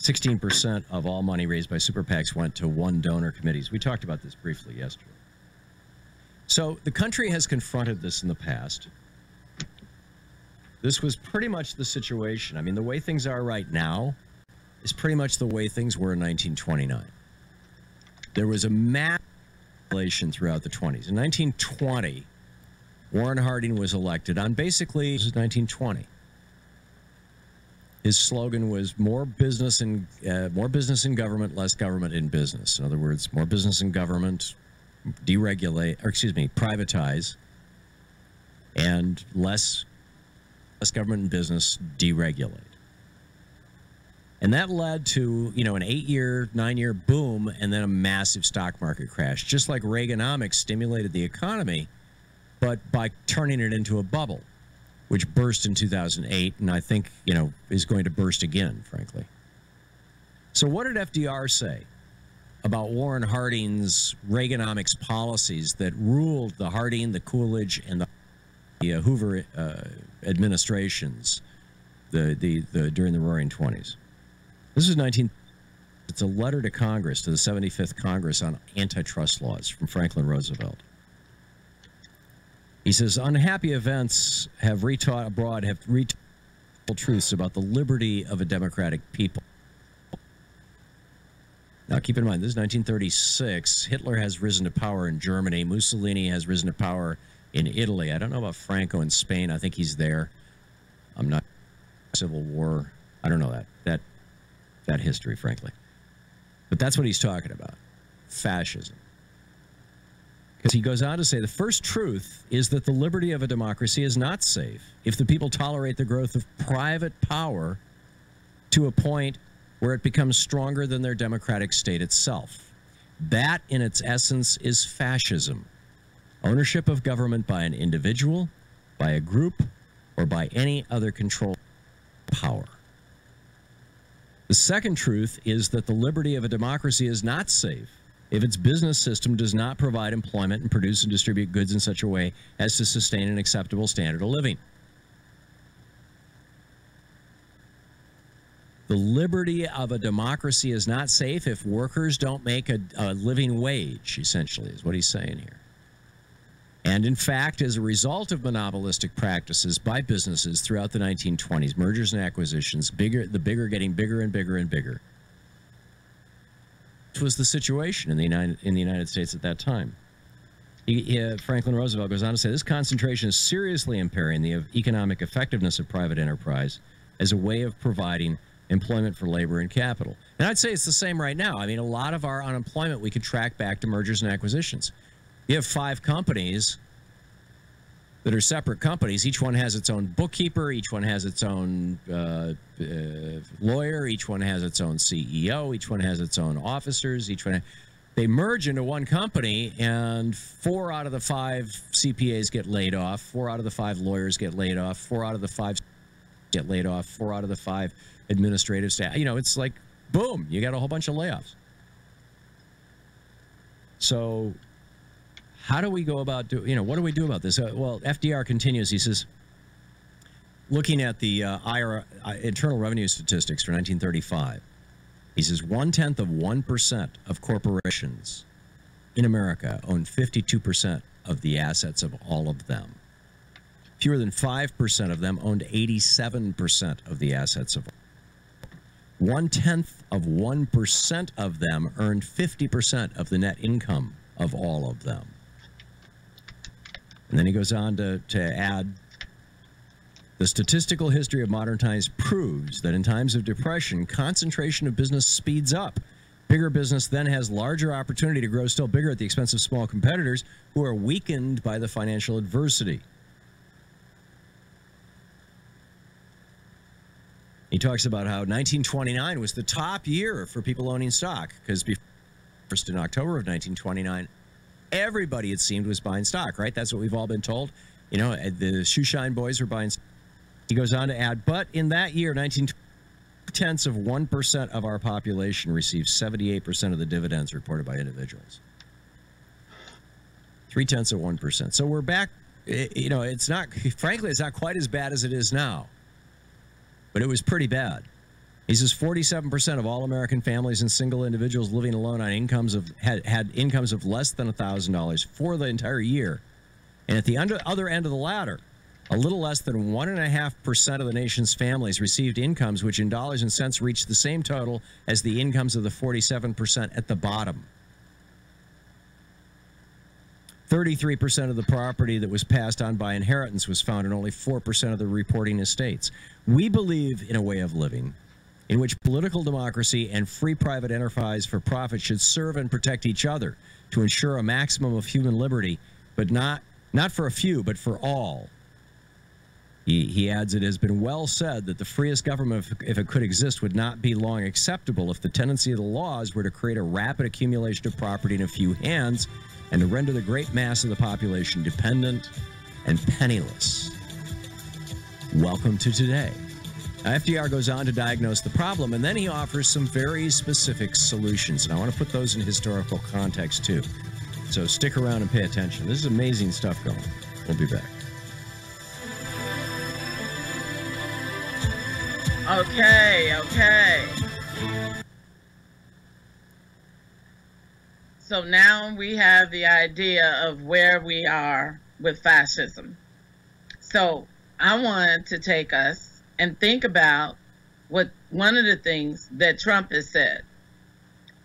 16% of all money raised by super PACs went to one donor committees. We talked about this briefly yesterday. So the country has confronted this in the past. This was pretty much the situation. I mean, the way things are right now is pretty much the way things were in 1929. There was a mass inflation throughout the 20s. In 1920, Warren Harding was elected on basically, this is 1920. His slogan was more business in government, less government in business. In other words, more business in government, privatize, and less government and business, deregulate. And that led to, an 8-year, 9-year boom and then a massive stock market crash. Just like Reaganomics stimulated the economy, but by turning it into a bubble, which burst in 2008 and I think, is going to burst again, frankly. So what did FDR say about Warren Harding's Reaganomics policies that ruled the Harding, the Coolidge, and the Hoover administrations during the Roaring '20s? This is it's a letter to Congress, to the 75th Congress on antitrust laws from Franklin Roosevelt. He says, unhappy events have retaught truths about the liberty of a democratic people. Now, keep in mind, this is 1936. Hitler has risen to power in Germany. Mussolini has risen to power in Italy. I don't know about Franco in Spain. I think he's there. I'm not. Civil War. I don't know that history, frankly. But that's what he's talking about. Fascism. Because he goes on to say, the first truth is that the liberty of a democracy is not safe if the people tolerate the growth of private power to a point where it becomes stronger than their democratic state itself. That, in its essence, is fascism. Ownership of government by an individual, by a group, or by any other control power. The second truth is that the liberty of a democracy is not safe if its business system does not provide employment and produce and distribute goods in such a way as to sustain an acceptable standard of living. The liberty of a democracy is not safe if workers don't make a living wage, essentially, is what he's saying here. And in fact, as a result of monopolistic practices by businesses throughout the 1920s, mergers and acquisitions, the bigger getting bigger and bigger and bigger, which was the situation in the United States at that time. Franklin Roosevelt goes on to say, this concentration is seriously impairing the economic effectiveness of private enterprise as a way of providing employment for labor and capital. And I'd say it's the same right now. I mean, a lot of our unemployment we could track back to mergers and acquisitions. You have 5 companies that are separate companies. Each one has its own bookkeeper. Each one has its own lawyer. Each one has its own CEO. Each one has its own officers. They merge into one company, and 4 out of the 5 CPAs get laid off. 4 out of the 5 lawyers get laid off. 4 out of the 5 get laid off. 4 out of the 5 administrative staff. It's like, boom, you got a whole bunch of layoffs. So how do we go about what do we do about this? Well, FDR continues. He says, looking at the Internal Revenue Statistics for 1935, he says 0.1% of corporations in America own 52% of the assets of all of them. Fewer than 5% of them owned 87% of the assets of all. 0.1% of them earned 50% of the net income of all of them. And then he goes on to add, the statistical history of modern times proves that in times of depression, concentration of business speeds up. Bigger business then has larger opportunity to grow still bigger at the expense of small competitors who are weakened by the financial adversity. He talks about how 1929 was the top year for people owning stock, because first in October of 1929, everybody, it seemed, was buying stock, right? That's what we've all been told. The shoeshine boys were buying stock. He goes on to add, but in that year, 0.2% of our population received 78% of the dividends reported by individuals. 0.3%. So we're back, frankly, it's not quite as bad as it is now. But it was pretty bad. He says 47% of all American families and single individuals living alone on incomes of had incomes of less than $1,000 for the entire year. And at the other end of the ladder, a little less than 1.5% of the nation's families received incomes which in dollars and cents reached the same total as the incomes of the 47% at the bottom. 33% of the property that was passed on by inheritance was found in only 4% of the reporting estates. We believe in a way of living in which political democracy and free private enterprise for profit should serve and protect each other to ensure a maximum of human liberty, but not for a few, but for all. He adds, it has been well said that the freest government, if it could exist, would not be long acceptable if the tendency of the laws were to create a rapid accumulation of property in a few hands and to render the great mass of the population dependent and penniless. Welcome to today. FDR goes on to diagnose the problem, and then he offers some very specific solutions. And I want to put those in historical context, too. So stick around and pay attention. This is amazing stuff going on. We'll be back. Okay. So now we have the idea of where we are with fascism. So I want to take us and think about what one of the things that Trump has said.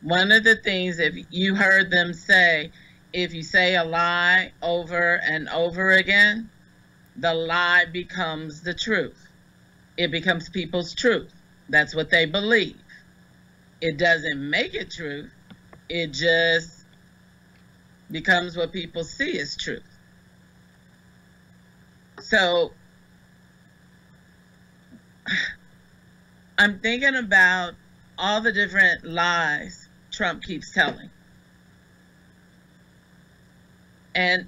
One of the things, if you heard them say, if you say a lie over and over again, the lie becomes the truth. It becomes people's truth. That's what they believe. It doesn't make it truth. It just becomes what people see as truth. So I'm thinking about all the different lies Trump keeps telling and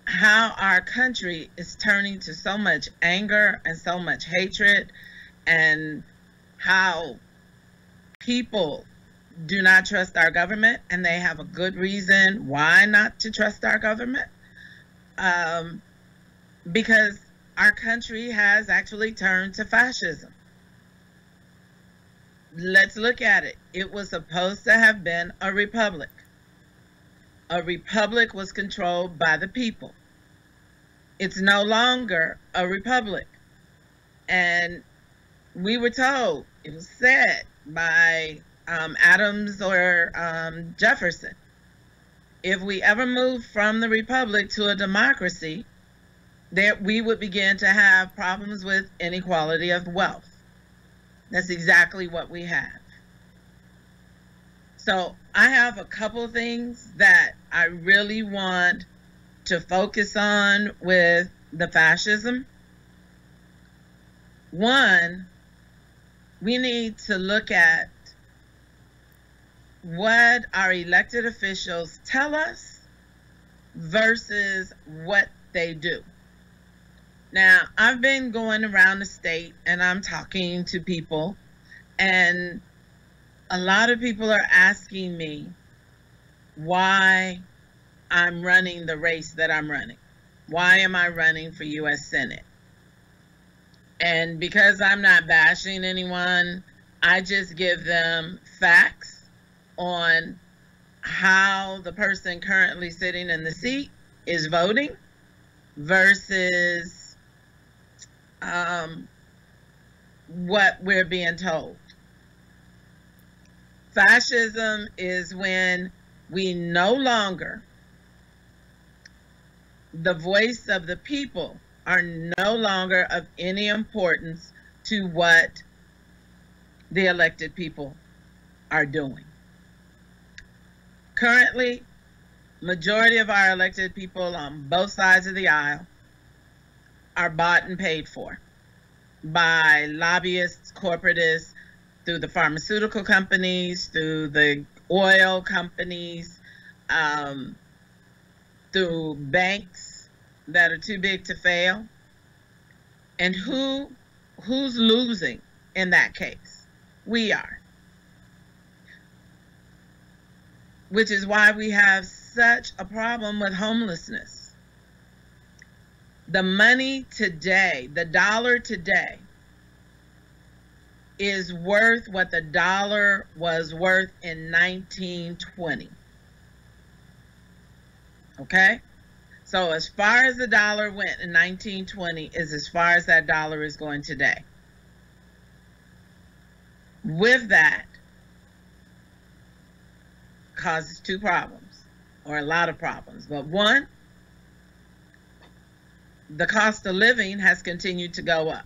how our country is turning to so much anger and so much hatred, and how people do not trust our government, and they have a good reason why not to trust our government, because our country has actually turned to fascism. Let's look at it. It was supposed to have been a republic. A republic was controlled by the people. It's no longer a republic. And we were told, it was said by Adams or Jefferson, if we ever move from the republic to a democracy, that we would begin to have problems with inequality of wealth. That's exactly what we have. So I have a couple things that I really want to focus on with the fascism. One, we need to look at what our elected officials tell us versus what they do. Now, I've been going around the state and I'm talking to people, and a lot of people are asking me why I'm running the race that I'm running. Why am I running for U.S. Senate? And because I'm not bashing anyone, I just give them facts on how the person currently sitting in the seat is voting versus what we're being told. Fascism is when we no longer, the voice of the people are no longer of any importance to what the elected people are doing. Currently, majority of our elected people on both sides of the aisle are bought and paid for by lobbyists, corporatists, through the pharmaceutical companies, through the oil companies, through banks that are too big to fail. And who's losing in that case? We are. Which is why we have such a problem with homelessness. The money today, the dollar today, is worth what the dollar was worth in 1920. Okay? So as far as the dollar went in 1920 is as far as that dollar is going today. With that, causes two problems, or a lot of problems. But one, the cost of living has continued to go up.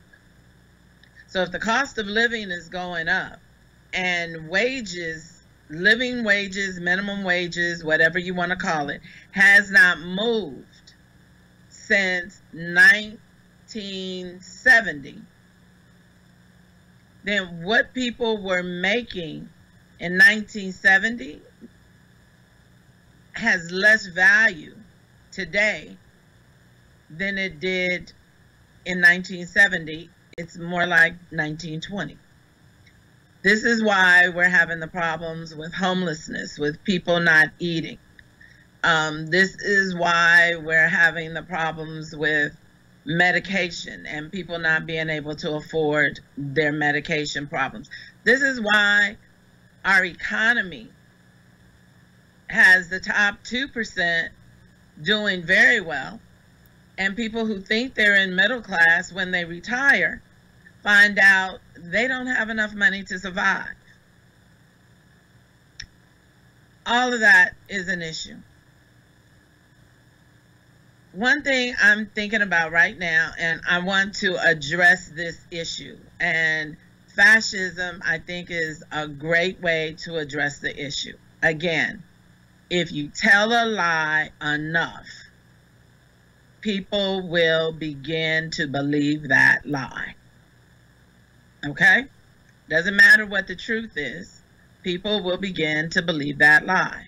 So if the cost of living is going up and wages, living wages, minimum wages, whatever you want to call it, has not moved since 1970, then what people were making in 1970 has less value today than it did in 1970. It's more like 1920. This is why we're having the problems with homelessness, with people not eating. This is why we're having the problems with medication and people not being able to afford their medication problems. This is why our economy has the top 2% doing very well, and people who think they're in middle class, when they retire, find out they don't have enough money to survive. All of that is an issue. One thing I'm thinking about right now, and I want to address this issue, and fascism, I think, is a great way to address the issue. Again, if you tell a lie enough, people will begin to believe that lie. Okay? Doesn't matter what the truth is, people will begin to believe that lie.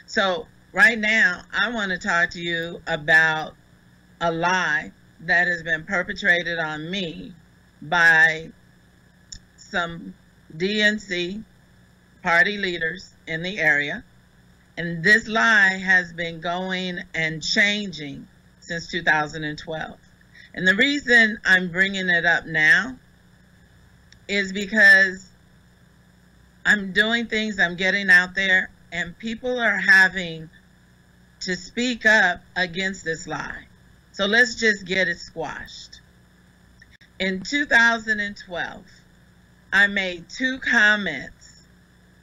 So right now, I want to talk to you about a lie that has been perpetrated on me by some DNC party leaders in the area. And this lie has been going and changing since 2012. And the reason I'm bringing it up now is because I'm doing things, I'm getting out there, and people are having to speak up against this lie. So let's just get it squashed. In 2012, I made 2 comments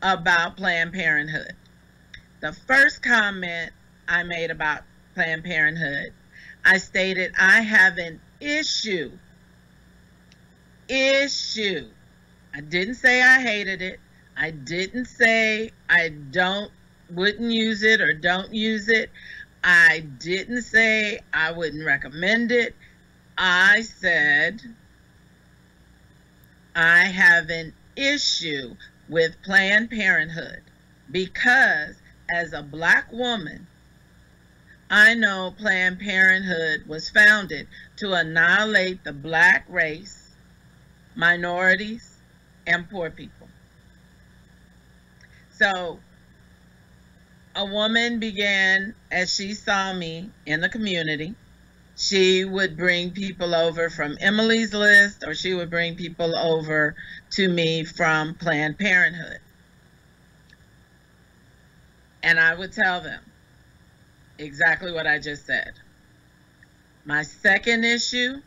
about Planned Parenthood. The first comment I made about Planned Parenthood, I stated I have an issue. I didn't say I hated it. I didn't say I wouldn't use it or don't use it. I didn't say I wouldn't recommend it. I said I have an issue with Planned Parenthood because as a Black woman, I know Planned Parenthood was founded to annihilate the Black race, minorities, and poor people. So a woman began, as she saw me in the community, she would bring people over from Emily's List, or she would bring people over to me from Planned Parenthood. And I would tell them exactly what I just said. My second issue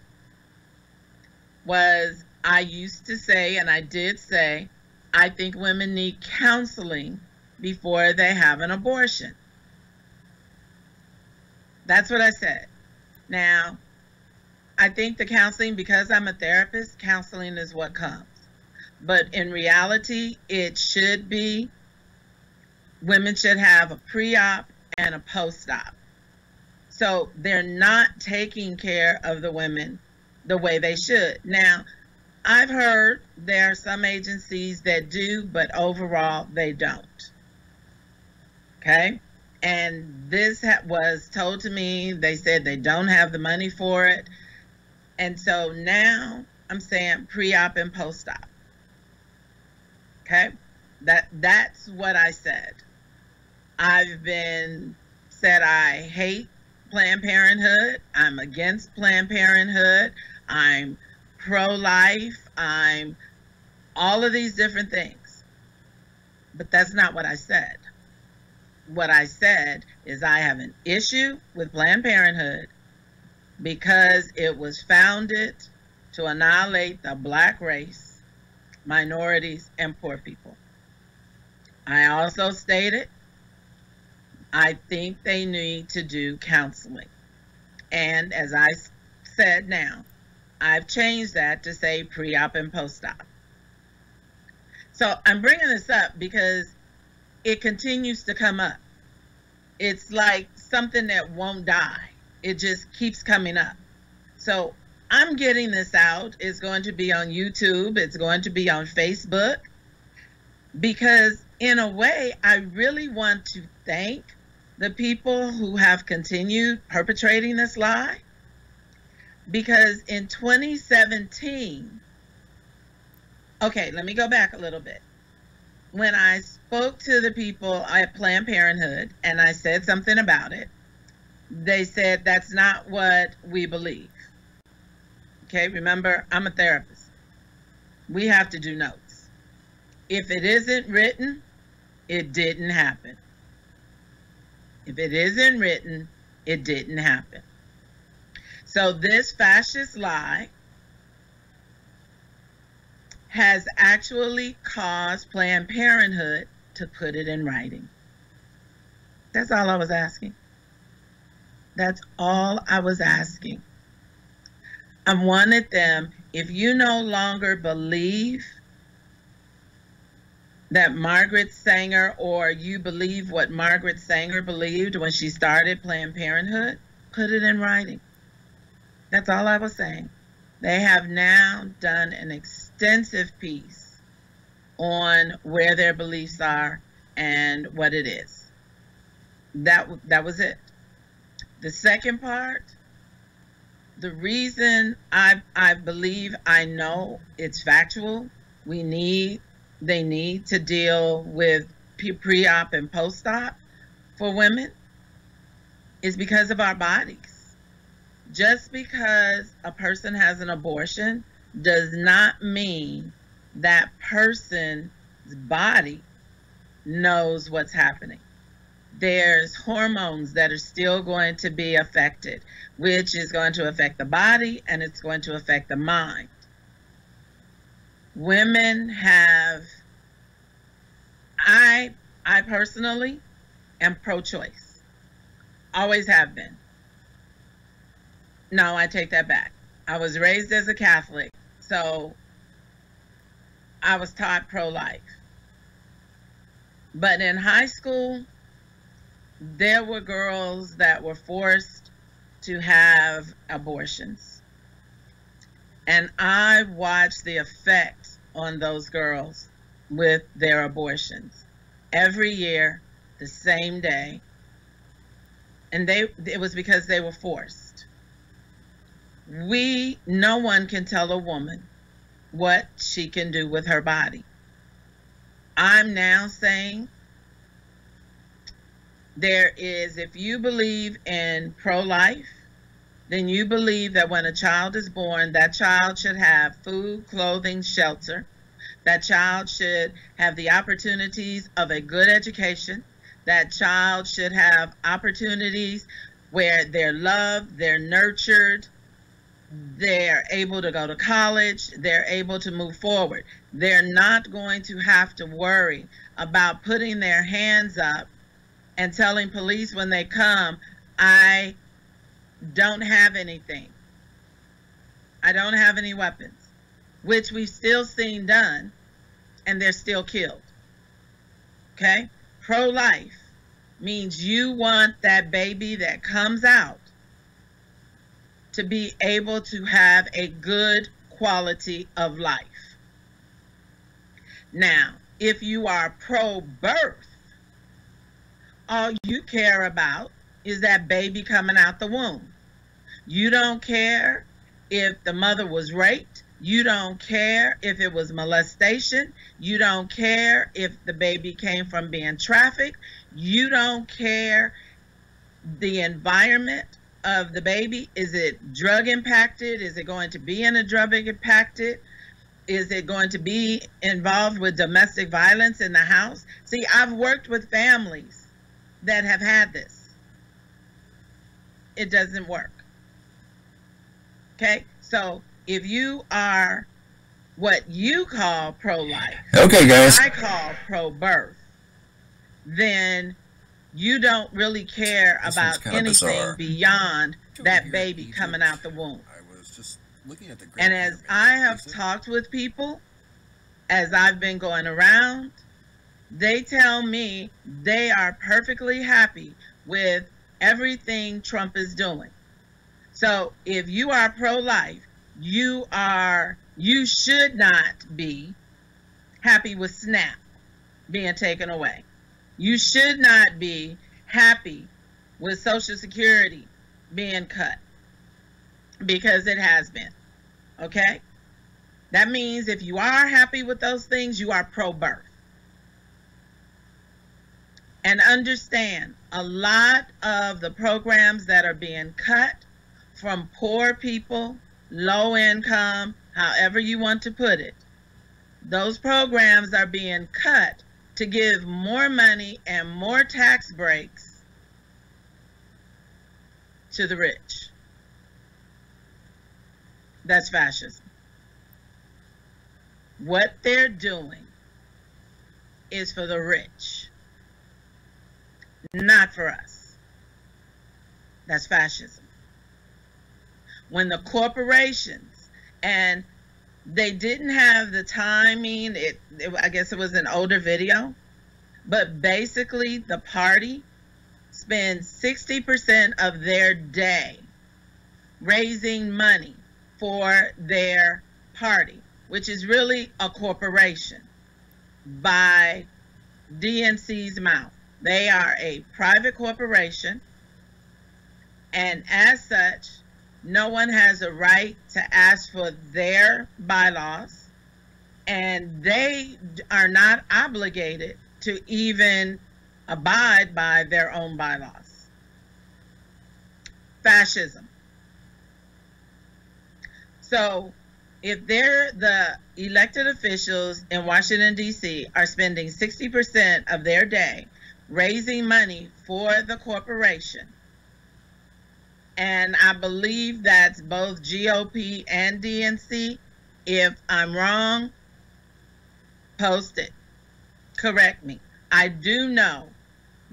was I used to say, and I did say, I think women need counseling before they have an abortion. That's what I said. Now, I think the counseling, because I'm a therapist, counseling is what comes. But in reality, it should be, women should have a pre-op and a post-op. So they're not taking care of the women the way they should. Now, I've heard there are some agencies that do, but overall they don't. Okay? And this was told to me. They said they don't have the money for it. And so now I'm saying pre-op and post-op. Okay? That's what I said. I've been said I hate Planned Parenthood. I'm against Planned Parenthood. I'm pro-life. I'm all of these different things. But that's not what I said. What I said is I have an issue with Planned Parenthood because it was founded to annihilate the Black race, minorities, and poor people. I also stated I think they need to do counseling. And as I said now, I've changed that to say pre-op and post-op. So I'm bringing this up because it continues to come up. It's like something that won't die. It just keeps coming up. So I'm getting this out. It's going to be on YouTube. It's going to be on Facebook. Because in a way, I really want to thank the people who have continued perpetrating this lie. Because in 2017, okay, let me go back a little bit. When I spoke to the people at Planned Parenthood and I said something about it, they said that's not what we believe. Okay, remember, I'm a therapist. We have to do notes. If it isn't written, it didn't happen. If it isn't written, it didn't happen. So this fascist lie has actually caused Planned Parenthood to put it in writing. That's all I was asking. That's all I was asking. I wanted them, if you no longer believe that Margaret Sanger, or you believe what Margaret Sanger believed when she started Planned Parenthood, put it in writing. That's all I was saying. They have now done an extensive piece on where their beliefs are and what it is. That was it. The second part, the reason I believe I know it's factual, they need to deal with pre-op and post-op for women, is because of our bodies. Just because a person has an abortion does not mean that person's body knows what's happening. There's hormones that are still going to be affected, which is going to affect the body and it's going to affect the mind. Women have, I personally am pro-choice. Always have been. No, I take that back. I was raised as a Catholic, so I was taught pro-life. But in high school, there were girls that were forced to have abortions. And I watched the effect on those girls with their abortions. Every year, the same day. And it was because they were forced. No one can tell a woman what she can do with her body. I'm now saying if you believe in pro-life, then you believe that when a child is born, that child should have food, clothing, shelter. That child should have the opportunities of a good education. That child should have opportunities where they're loved, they're nurtured, they're able to go to college, they're able to move forward. They're not going to have to worry about putting their hands up and telling police when they come, I don't have anything. I don't have any weapons, which we've still seen done, and they're still killed. Okay? Pro-life means you want that baby that comes out to be able to have a good quality of life. Now, if you are pro-birth, all you care about is that baby coming out the womb. You don't care if the mother was raped. You don't care if it was molestation. You don't care if the baby came from being trafficked. You don't care the environment of the baby. Is it drug impacted? Is it going to be in a drug impacted? Is it going to be involved with domestic violence in the house? See, I've worked with families that have had this. It doesn't work. Okay? So if you are what you call pro-life, okay, guys, I call pro-birth, then you don't really care about anything beyond that baby coming out the womb. I was just looking at the and as I have talked with people, as I've been going around, they tell me they are perfectly happy with everything Trump is doing. So if you are pro-life, you should not be happy with SNAP being taken away. You should not be happy with Social Security being cut, because it has been. Okay? That means if you are happy with those things, you are pro-birth. And understand, a lot of the programs that are being cut from poor people, low income, however you want to put it, those programs are being cut to give more money and more tax breaks to the rich. That's fascism. What they're doing is for the rich, not for us. That's fascism. When the corporations, and they didn't have the timing, I guess it was an older video, but basically the party spends 60% of their day raising money for their party, which is really a corporation by DNC's mouth. They are a private corporation, and as such, no one has a right to ask for their bylaws, and they are not obligated to even abide by their own bylaws. Fascism. So if they're the elected officials in Washington, D.C. are spending 60% of their day raising money for the corporation, and I believe that's both GOP and DNC. If I'm wrong, post it. Correct me. I do know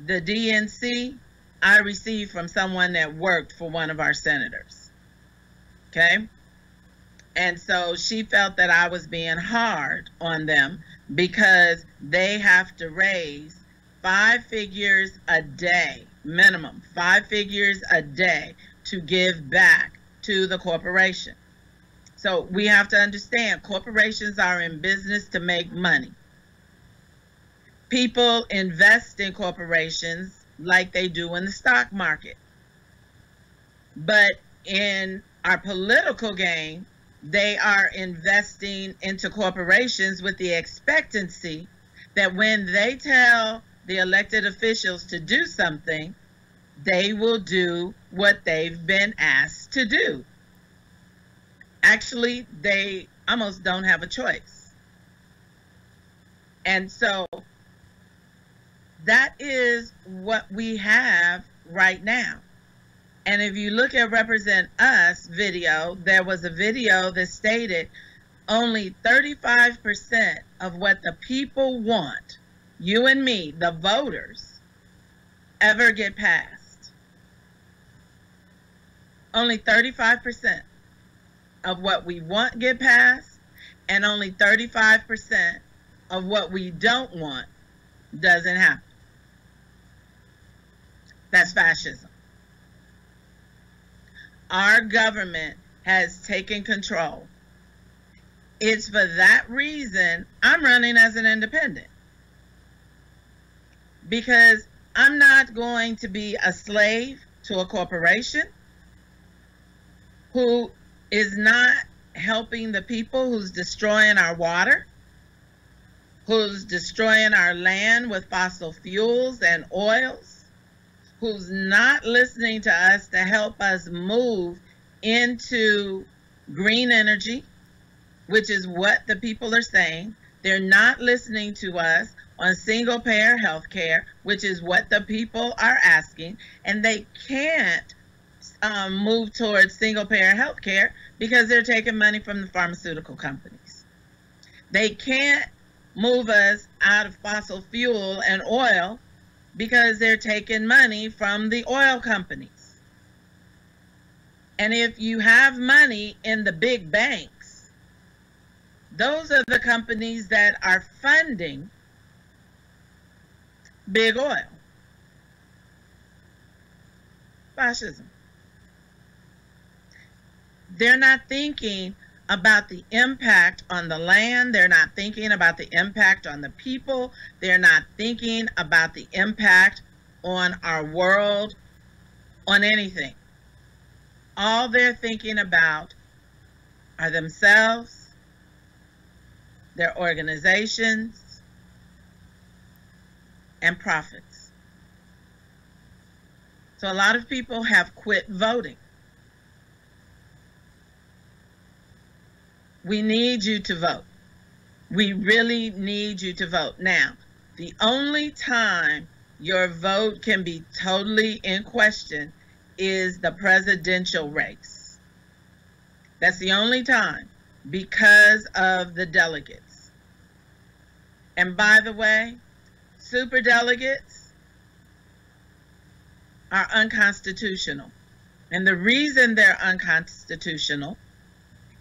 the DNC I received from someone that worked for one of our senators. Okay? And so she felt that I was being hard on them because they have to raise 5 figures a day, minimum 5 figures a day, to give back to the corporation. So we have to understand, corporations are in business to make money. People invest in corporations like they do in the stock market. But in our political game, they are investing into corporations with the expectancy that when they tell the elected officials to do something, they will do what they've been asked to do. Actually, they almost don't have a choice. And so that is what we have right now. And if you look at Represent Us video, there was a video that stated only 35% of what the people want, you and me, the voters, ever get passed. Only 35% of what we want get passed, and only 35% of what we don't want doesn't happen. That's fascism. Our government has taken control. It's for that reason I'm running as an independent. Because I'm not going to be a slave to a corporation who is not helping the people, who's destroying our water, who's destroying our land with fossil fuels and oils, who's not listening to us to help us move into green energy, which is what the people are saying. They're not listening to us on single payer health care, which is what the people are asking. And they can't move towards single payer health care because they're taking money from the pharmaceutical companies. They can't move us out of fossil fuel and oil because they're taking money from the oil companies. And if you have money in the big banks, those are the companies that are funding big oil. Fascism. They're not thinking about the impact on the land. They're not thinking about the impact on the people. They're not thinking about the impact on our world, on anything. All they're thinking about are themselves, their organizations, and profits. So a lot of people have quit voting. We need you to vote. We really need you to vote. Now, the only time your vote can be totally in question is the presidential race. That's the only time, because of the delegates. And by the way, superdelegates are unconstitutional. And the reason they're unconstitutional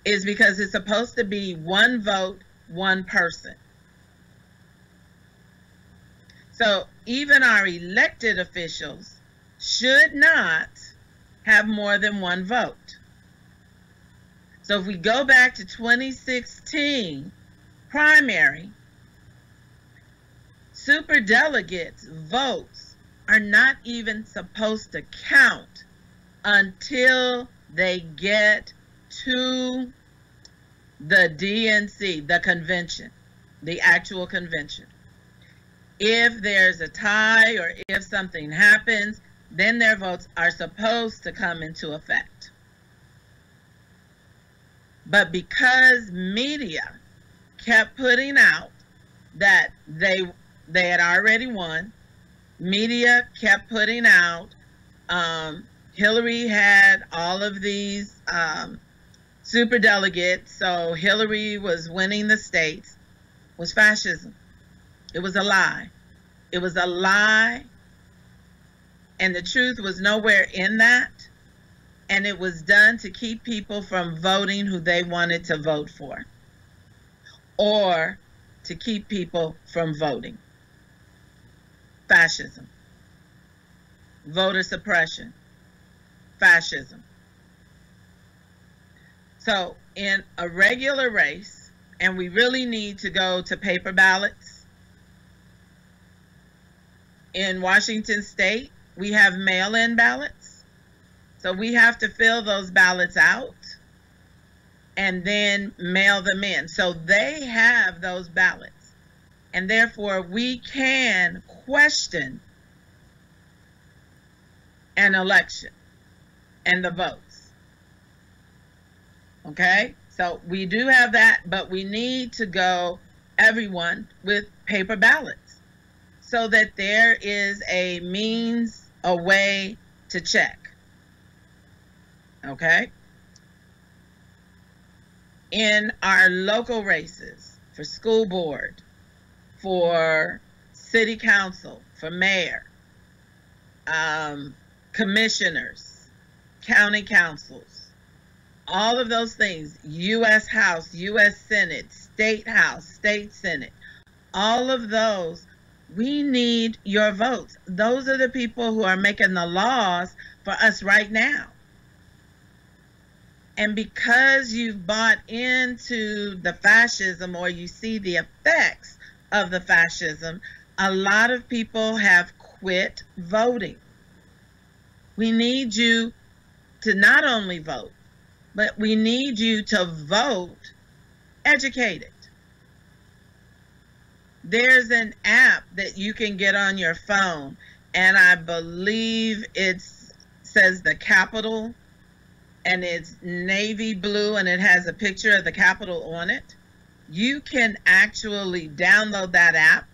is because it's supposed to be one vote, one person. So even our elected officials should not have more than one vote. So if we go back to 2016 primary, superdelegates' votes are not even supposed to count until they get to the DNC, the convention, the actual convention. If there's a tie or if something happens, then their votes are supposed to come into effect. But because media kept putting out that they had already won, media kept putting out Hillary had all of these super delegates, so Hillary was winning the states, was fascism. It was a lie. It was a lie, and the truth was nowhere in that, and it was done to keep people from voting who they wanted to vote for, or to keep people from voting. Fascism. Voter suppression. Fascism. So in a regular race, and we really need to go to paper ballots. In Washington State, we have mail-in ballots. So we have to fill those ballots out and then mail them in. So they have those ballots. And therefore, we can question an election and the votes. Okay? So we do have that, but we need to go, everyone, with paper ballots so that there is a means, a way to check. Okay? In our local races, for school board, for city council, for mayor, commissioners, county councils, all of those things, U.S. House, U.S. Senate, State House, State Senate, all of those, we need your votes. Those are the people who are making the laws for us right now. And because you've bought into the fascism, or you see the effects of the fascism, a lot of people have quit voting. We need you to not only vote, but we need you to vote educated. There's an app that you can get on your phone, and I believe it says the Capitol, and it's navy blue and it has a picture of the Capitol on it, you can actually download that app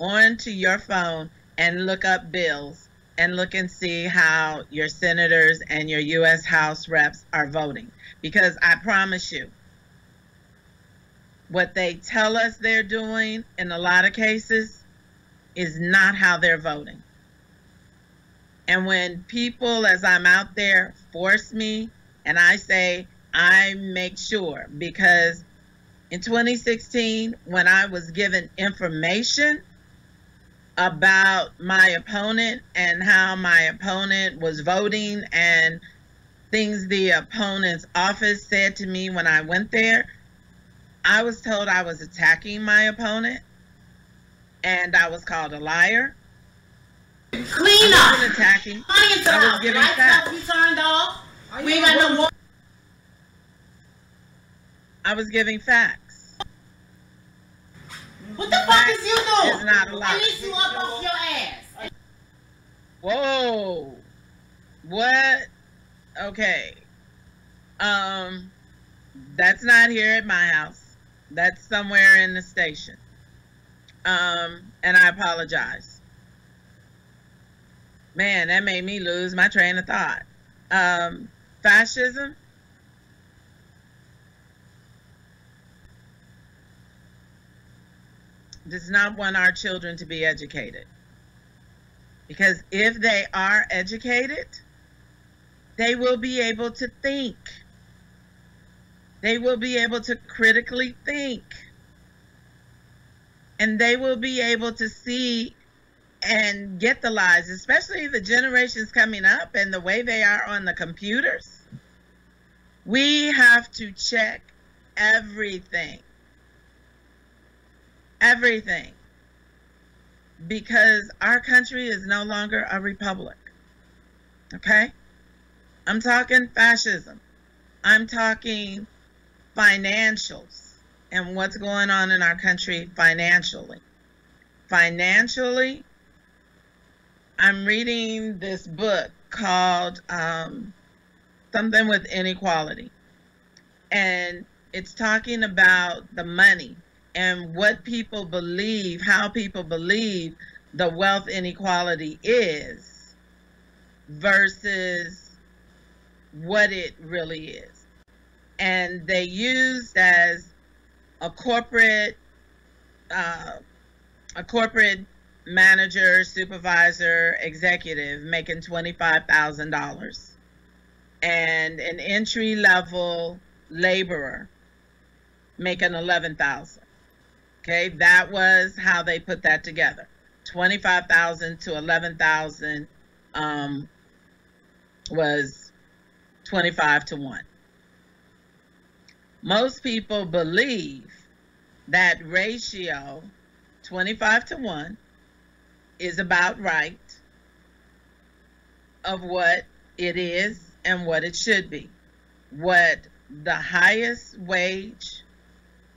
onto your phone and look up bills and look and see how your senators and your U.S. House reps are voting. Because I promise you, what they tell us they're doing in a lot of cases is not how they're voting. And when people, as I'm out there, force me, and I say, I make sure, because in 2016, when I was given information about my opponent and how my opponent was voting and things the opponent's office said to me when I went there, I was told I was attacking my opponent and I was called a liar. Clean up. I wasn't attacking. I was giving facts. Turned off. We ain't got no more. I was giving facts. What the fuck is you doing? It's not a lie. At least you up off your ass. Whoa. What? Okay. That's not here at my house. That's somewhere in the station. And I apologize. Man, that made me lose my train of thought. Fascism? Does not want our children to be educated. Because if they are educated, they will be able to think. They will be able to critically think. And they will be able to see and get the lies, especially the generations coming up and the way they are on the computers. We have to check everything. Everything. Because our country is no longer a republic. Okay? I'm talking fascism. I'm talking financials and what's going on in our country financially. Financially, I'm reading this book called something with inequality. And it's talking about the money and what people believe, how people believe the wealth inequality is versus what it really is. And they used as a corporate manager, supervisor, executive making $25,000 and an entry-level laborer making $11,000. Okay, that was how they put that together. $25,000 to $11,000 was 25 to 1. Most people believe that ratio, 25 to 1, is about right of what it is and what it should be. What the highest wage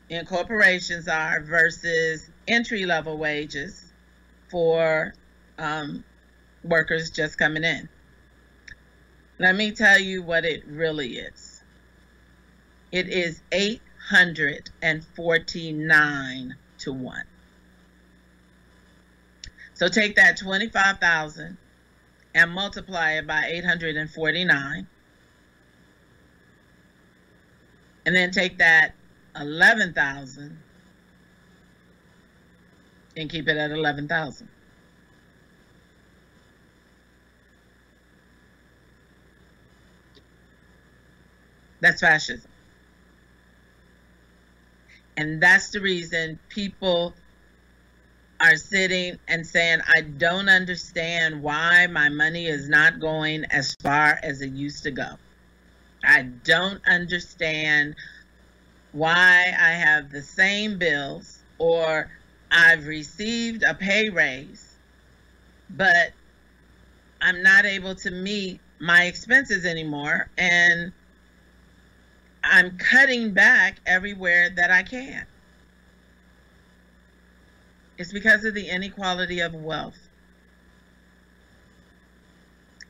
in corporations are versus entry-level wages for workers just coming in. Let me tell you what it really is. It is 849 to 1. So take that 25,000 and multiply it by 849. And then take that 11,000 and keep it at 11,000. That's fascism. And that's the reason people are sitting and saying, I don't understand why my money is not going as far as it used to go. I don't understand why I have the same bills or I've received a pay raise, but I'm not able to meet my expenses anymore, and I'm cutting back everywhere that I can. It's because of the inequality of wealth.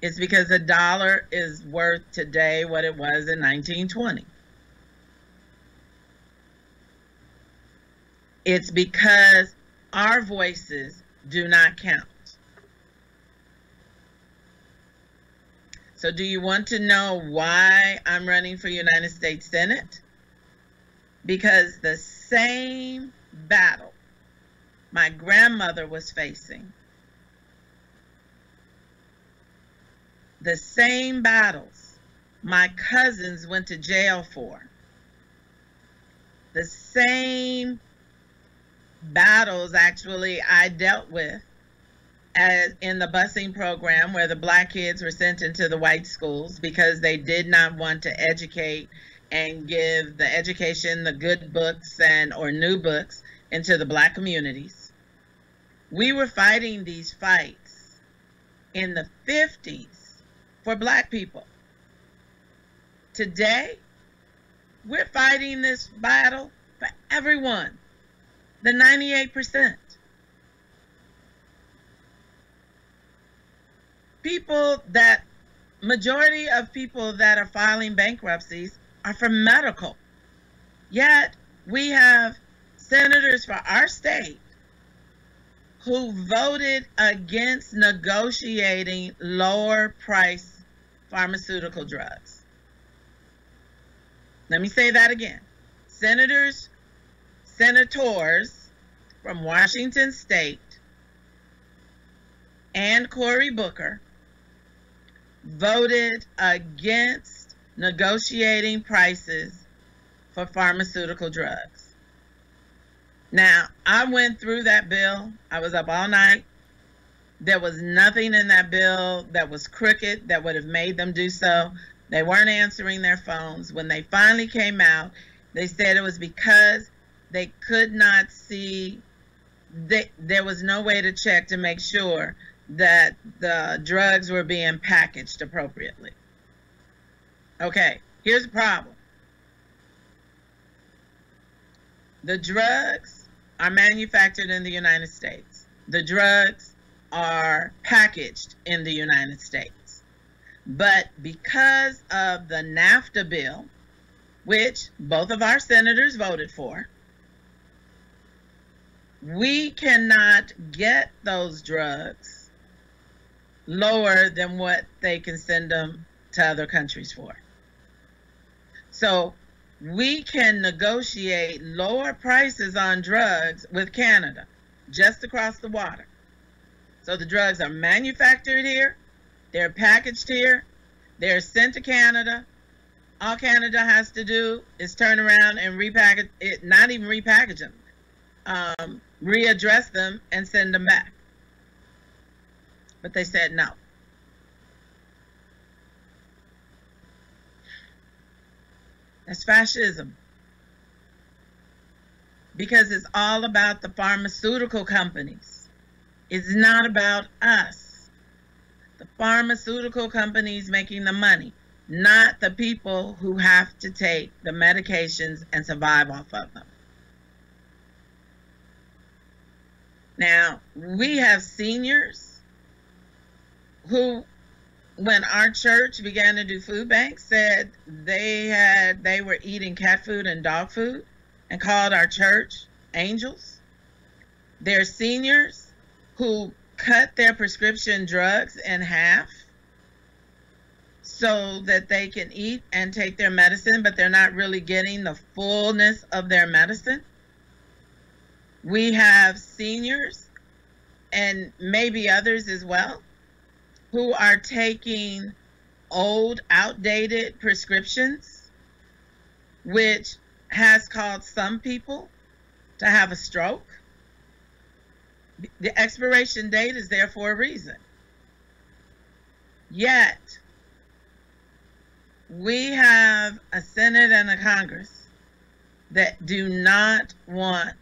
It's because a dollar is worth today what it was in 1920. It's because our voices do not count. So do you want to know why I'm running for United States Senate? Because the same battle my grandmother was facing, the same battles my cousins went to jail for, the same battles actually I dealt with as in the busing program, where the black kids were sent into the white schools because they did not want to educate and give the education, the good books or new books into the black communities. We were fighting these fights in the 50s for black people. Today, we're fighting this battle for everyone, the 98%. Majority of people that are filing bankruptcies are for medical. Yet we have senators for our state who voted against negotiating lower price pharmaceutical drugs. Let me say that again. Senators from Washington State and Cory Booker voted against negotiating prices for pharmaceutical drugs. Now, I went through that bill. I was up all night. There was nothing in that bill that was crooked that would have made them do so. They weren't answering their phones. When they finally came out, they said it was because they could not see, there was no way to check to make sure that the drugs were being packaged appropriately. Okay, here's the problem. The drugs are manufactured in the United States. The drugs are packaged in the United States. But because of the NAFTA bill, which both of our senators voted for, we cannot get those drugs lower than what they can send them to other countries for. So we can negotiate lower prices on drugs with Canada, just across the water. So the drugs are manufactured here, they're packaged here, they're sent to Canada. All Canada has to do is turn around and repackage it, not even repackage them, readdress them and send them back. But they said no. That's fascism. Because it's all about the pharmaceutical companies. It's not about us. The pharmaceutical companies making the money, not the people who have to take the medications and survive off of them. Now, we have seniors who, when our church began to do food banks, said they were eating cat food and dog food and called our church angels. There are seniors who cut their prescription drugs in half so that they can eat and take their medicine, but they're not really getting the fullness of their medicine. We have seniors, and maybe others as well, who are taking old, outdated prescriptions, which has caused some people to have a stroke. The expiration date is there for a reason. Yet, we have a Senate and a Congress that do not want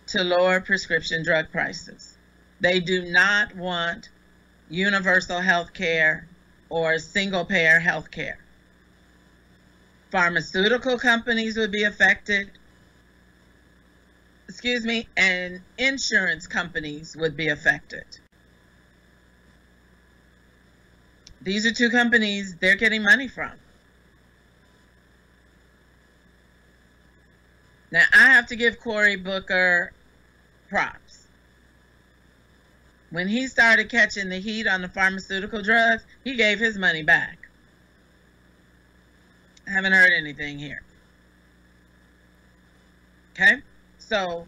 to lower prescription drug prices. They do not want universal health care or single-payer health care. Pharmaceutical companies would be affected, and insurance companies would be affected. These are two companies they're getting money from. Now, I have to give Cory Booker props. When he started catching the heat on the pharmaceutical drugs, he gave his money back. I haven't heard anything here. Okay? So,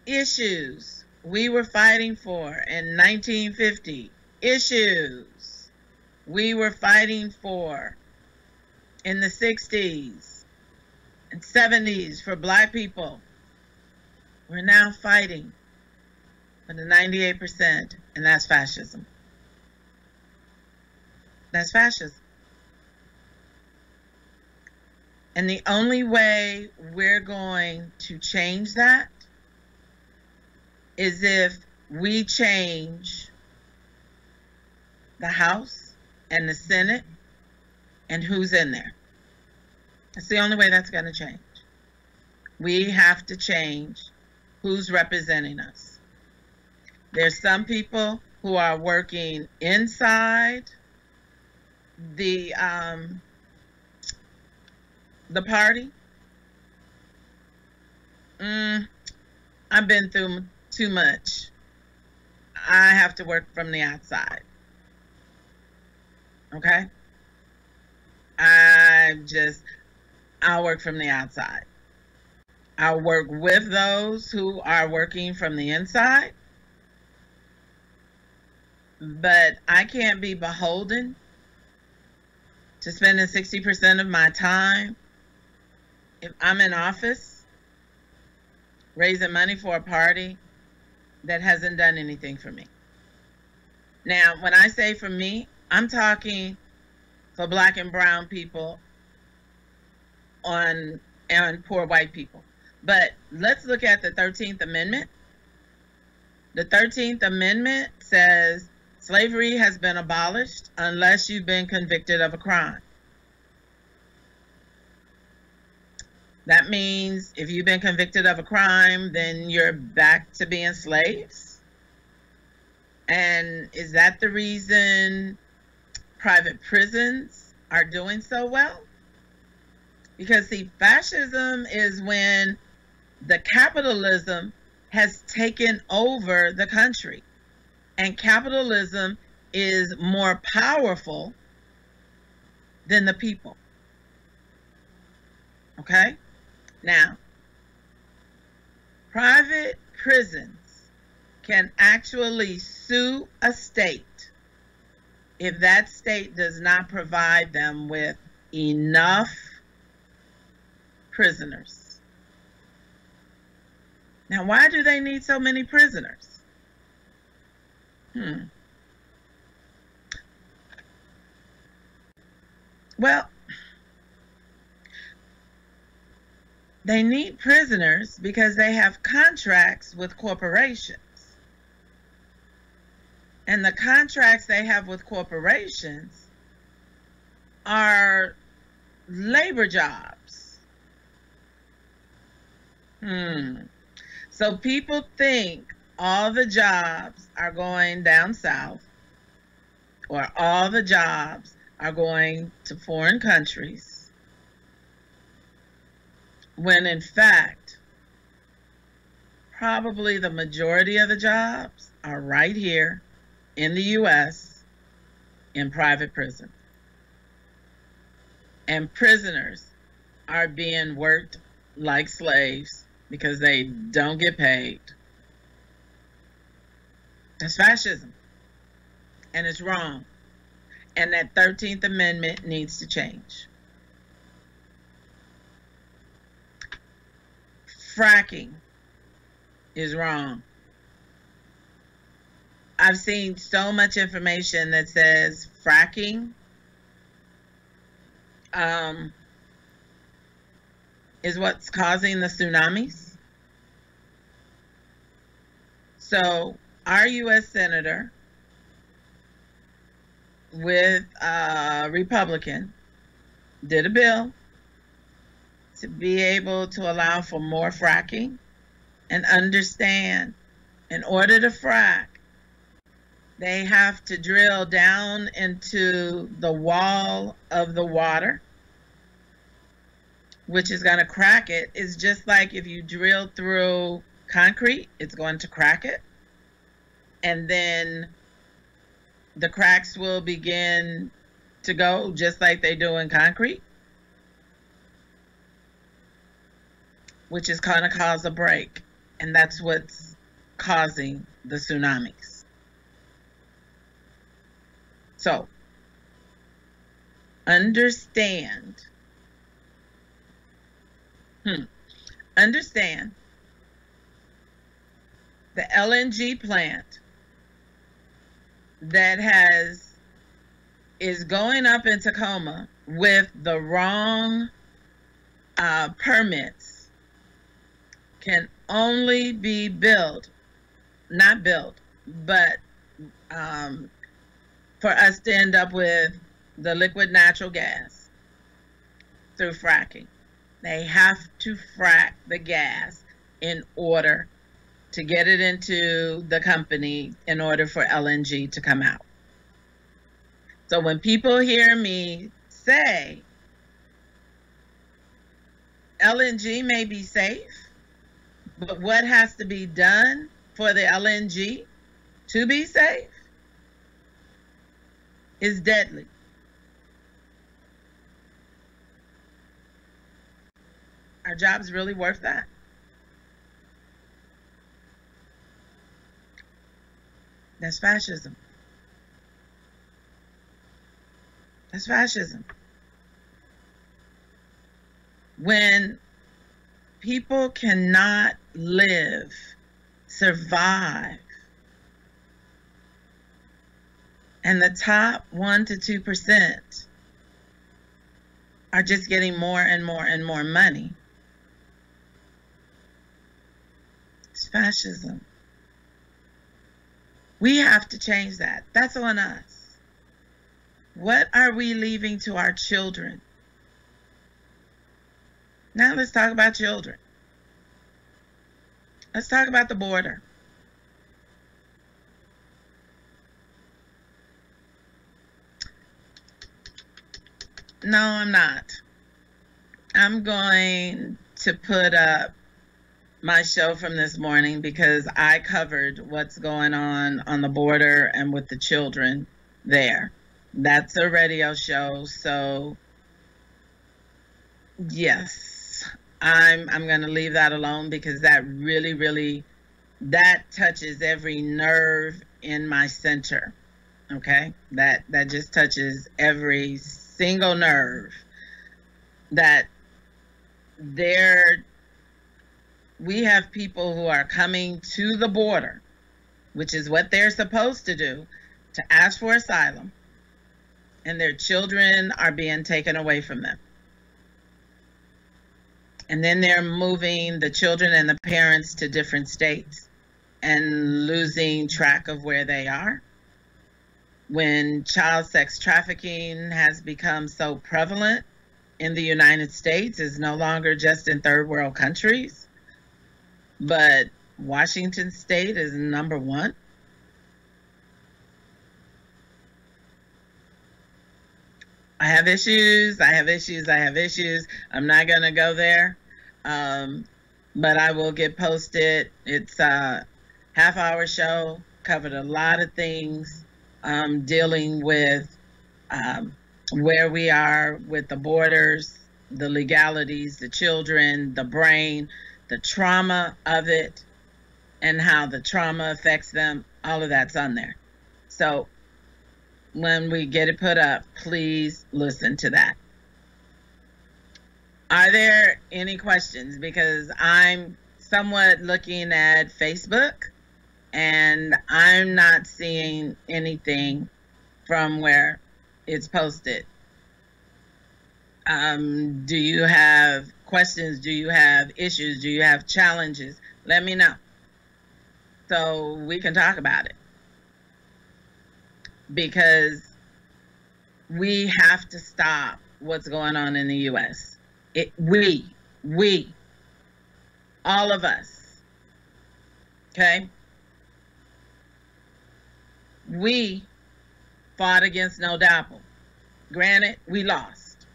issues we were fighting for in 1950, issues we were fighting for in the 60s and 70s for black people, we're now fighting for the 98%, and that's fascism. That's fascism. And the only way we're going to change that is if we change the House and the Senate and who's in there. That's the only way that's going to change. We have to change who's representing us. There's some people who are working inside the party. I've been through too much. I have to work from the outside. Okay? I'll work from the outside. I'll work with those who are working from the inside. But I can't be beholden to spending 60% of my time if I'm in office raising money for a party that hasn't done anything for me. Now, when I say for me, I'm talking for black and brown people and poor white people. But let's look at the 13th Amendment. The 13th Amendment says slavery has been abolished unless you've been convicted of a crime. That means if you've been convicted of a crime, then you're back to being slaves. And is that the reason private prisons are doing so well? Because, see, fascism is when the capitalism has taken over the country. And capitalism is more powerful than the people. Okay? Now, private prisons can actually sue a state if that state does not provide them with enough prisoners. Now, why do they need so many prisoners? Well, they need prisoners because they have contracts with corporations. And the contracts they have with corporations are labor jobs. So people think all the jobs are going down south, or all the jobs are going to foreign countries, when in fact, probably the majority of the jobs are right here in the U.S. in private prisons. And prisoners are being worked like slaves because they don't get paid. That's fascism. And it's wrong. And that 13th Amendment needs to change. Fracking is wrong. I've seen so much information that says fracking is what's causing the tsunamis. So our U.S. Senator with a Republican did a bill to be able to allow for more fracking, and understand, in order to frack, They have to drill down into the wall of the water, which is going to crack it. It's just like if you drill through concrete, it's going to crack it. And then the cracks will begin to go just like they do in concrete, which is going to cause a break. And that's what's causing the tsunamis. So, understand the LNG plant that is going up in Tacoma with the wrong permits can only be not built, but for us to end up with the liquid natural gas through fracking. They have to frack the gas in order to get it into the company in order for LNG to come out. So when people hear me say LNG may be safe, but what has to be done for the LNG to be safe is deadly. Are jobs really worth that? That's fascism. That's fascism. When people cannot live, survive, and the top 1% to 2% are just getting more and more and more money, it's fascism. We have to change that. That's on us. What are we leaving to our children? Now let's talk about children. Let's talk about the border. No, I'm not. I'm going to put up my show from this morning because I covered what's going on the border and with the children there. That's a radio show, so yes, I'm going to leave that alone because that really that touches every nerve in my center. Okay? That just touches every single nerve. That we have people who are coming to the border, which is what they're supposed to do, to ask for asylum, and their children are being taken away from them. And then they're moving the children and the parents to different states and losing track of where they are. When child sex trafficking has become so prevalent in the United States, it's no longer just in third world countries, but Washington State is number one. I have issues. I'm not going to go there, but I will get posted. It's a half-hour show, covered a lot of things, dealing with where we are with the borders, the legalities, the children, the brain, the trauma of it, and how the trauma affects them. All of that's on there. So when we get it put up, please listen to that. Are there any questions? Because I'm somewhat looking at Facebook and I'm not seeing anything from where it's posted. Do you have questions? Do you have issues? Do you have challenges? Let me know so we can talk about it. Because we have to stop what's going on in the U.S. We, all of us, okay? We fought against No Dapple. Granted, we lost.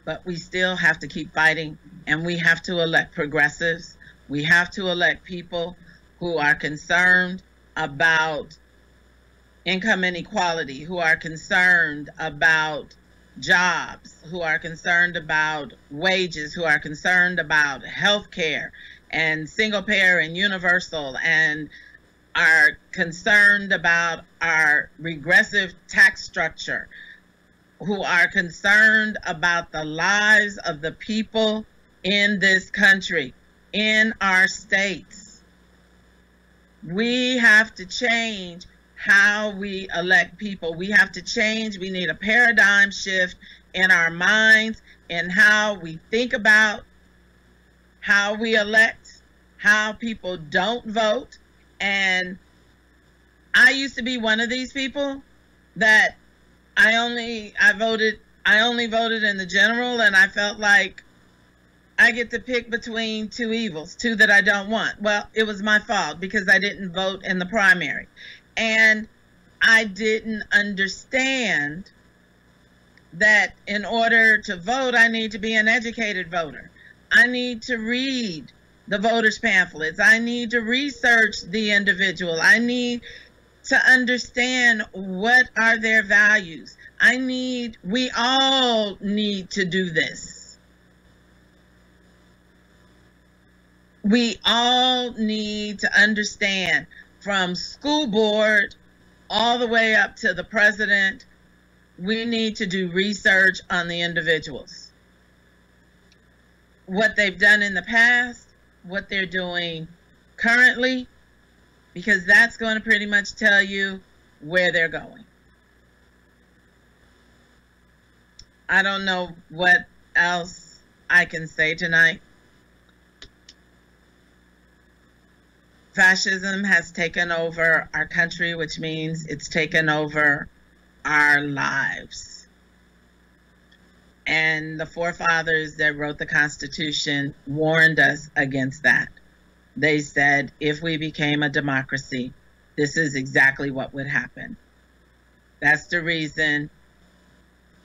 But we still have to keep fighting, and we have to elect progressives. We have to elect people who are concerned about income inequality, who are concerned about jobs, who are concerned about wages, who are concerned about health care and single payer and universal, and are concerned about our regressive tax structure, who are concerned about the lives of the people in this country, in our states. We have to change how we elect people. We have to change. We need a paradigm shift in our minds, in how we think about how we elect, how people don't vote. And I used to be one of these people that I only voted in the general, and I felt like I get to pick between two evils, two that I don't want. Well, it was my fault because I didn't vote in the primary. And I didn't understand that in order to vote, I need to be an educated voter. I need to read the voters' pamphlets. I need to research the individual. I need to understand what are their values. We all need to do this. We all need to understand, from school board all the way up to the president, we need to do research on the individuals. What they've done in the past, what they're doing currently, because that's going to pretty much tell you where they're going. I don't know what else I can say tonight. Fascism has taken over our country, which means it's taken over our lives. And the forefathers that wrote the Constitution warned us against that. They said, if we became a democracy, this is exactly what would happen. That's the reason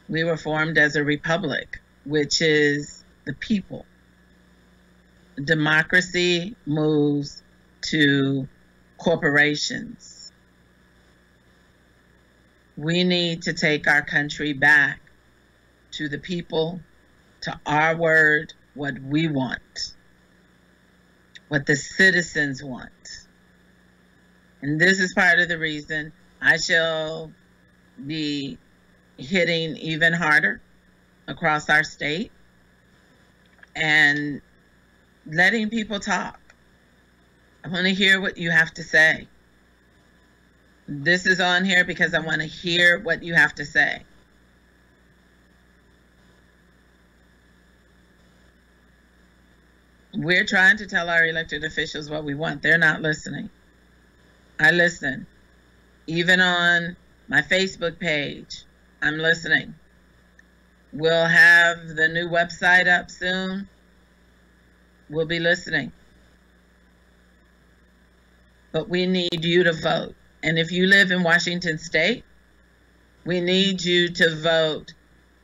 we were formed as a republic, which is the people. Democracy moves to corporations. We need to take our country back to the people, to our word, what we want, what the citizens want. And this is part of the reason I shall be hitting even harder across our state and letting people talk. I want to hear what you have to say. This is on here because I want to hear what you have to say. We're trying to tell our elected officials what we want. They're not listening. I listen. Even on my Facebook page, I'm listening. We'll have the new website up soon. We'll be listening. But we need you to vote. And if you live in Washington State, we need you to vote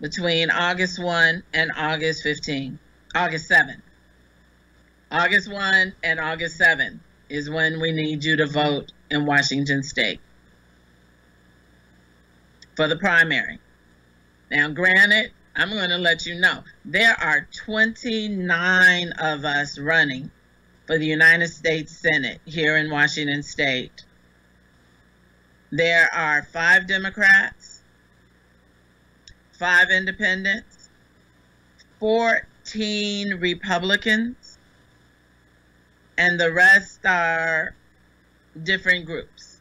between August 1 and August 7. August 1 and August 7 is when we need you to vote in Washington State for the primary. Now, granted, I'm going to let you know, there are 29 of us running for the United States Senate here in Washington State. There are 5 Democrats, 5 independents, 14 Republicans, and the rest are different groups.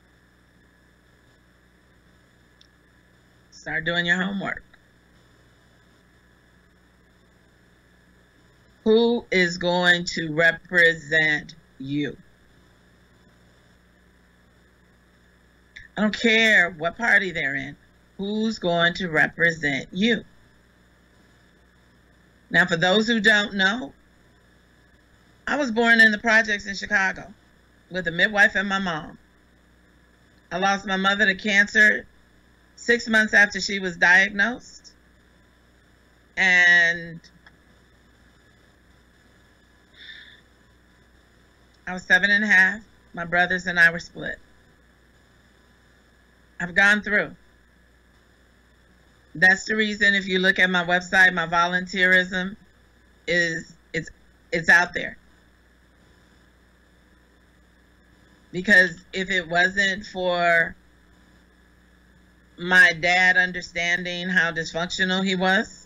Start doing your homework. Who is going to represent you? I don't care what party they're in. Who's going to represent you? Now, for those who don't know, I was born in the projects in Chicago with a midwife and my mom. I lost my mother to cancer 6 months after she was diagnosed. And I was 7.5. My brothers and I were split. I've gone through. That's the reason, if you look at my website, my volunteerism is it's out there. Because if it wasn't for my dad understanding how dysfunctional he was,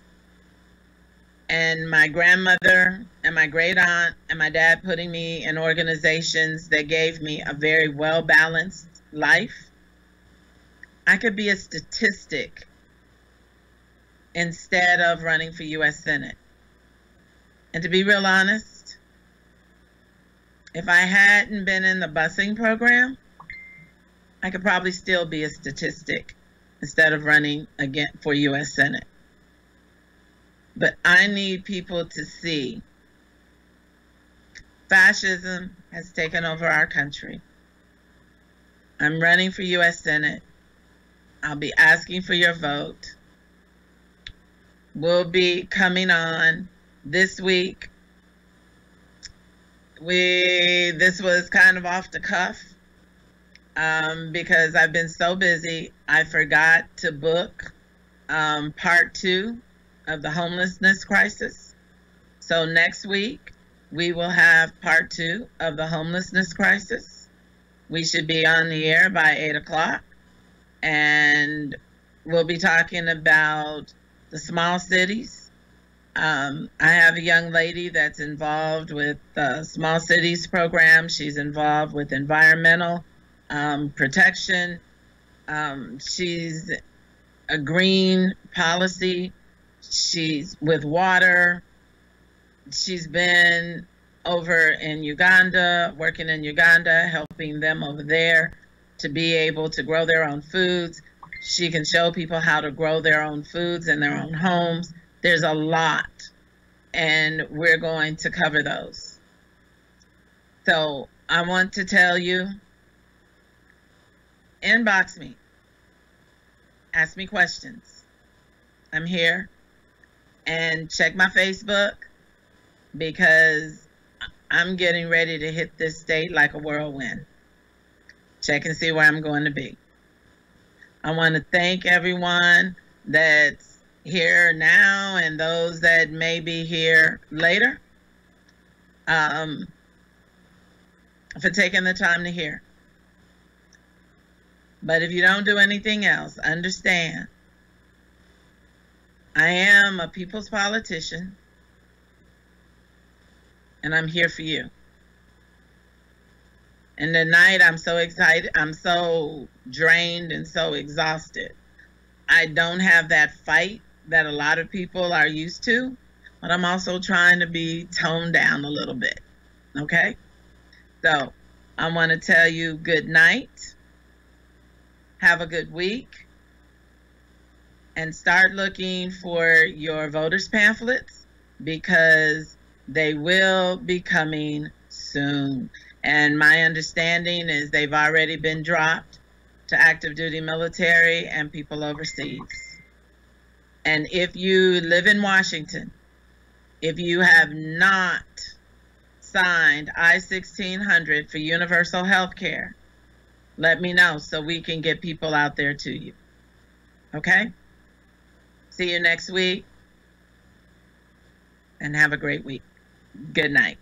and my grandmother and my great aunt and my dad putting me in organizations that gave me a very well-balanced life, I could be a statistic instead of running for U.S. Senate. And to be real honest, if I hadn't been in the busing program, I could probably still be a statistic instead of running again for U.S. Senate. But I need people to see fascism has taken over our country. I'm running for U.S. Senate. I'll be asking for your vote. We'll be coming on this week. This was kind of off the cuff because I've been so busy. I forgot to book part 2 of the homelessness crisis. So next week we will have part 2 of the homelessness crisis. We should be on the air by 8 o'clock, and we'll be talking about the small cities. I have a young lady that's involved with the Small Cities program. She's involved with environmental protection. She's a green policy. She's with water. She's been over in Uganda, working in Uganda, helping them over there to be able to grow their own foods. She can show people how to grow their own foods in their own homes. There's a lot, and we're going to cover those. So I want to tell you, inbox me. Ask me questions. I'm here. And check my Facebook, because I'm getting ready to hit this state like a whirlwind. Check and see where I'm going to be. I want to thank everyone that's here now and those that may be here later for taking the time to hear. But if you don't do anything else, understand, I am a people's politician, and I'm here for you. And tonight I'm so excited, I'm so drained and so exhausted. I don't have that fight that a lot of people are used to, but I'm also trying to be toned down a little bit, okay? So I want to tell you good night, have a good week, and start looking for your voters' pamphlets, because they will be coming soon. And my understanding is they've already been dropped to active duty military and people overseas. And if you live in Washington, if you have not signed I-1600 for universal health care, let me know so we can get people out there to you. Okay? See you next week, and have a great week. Good night.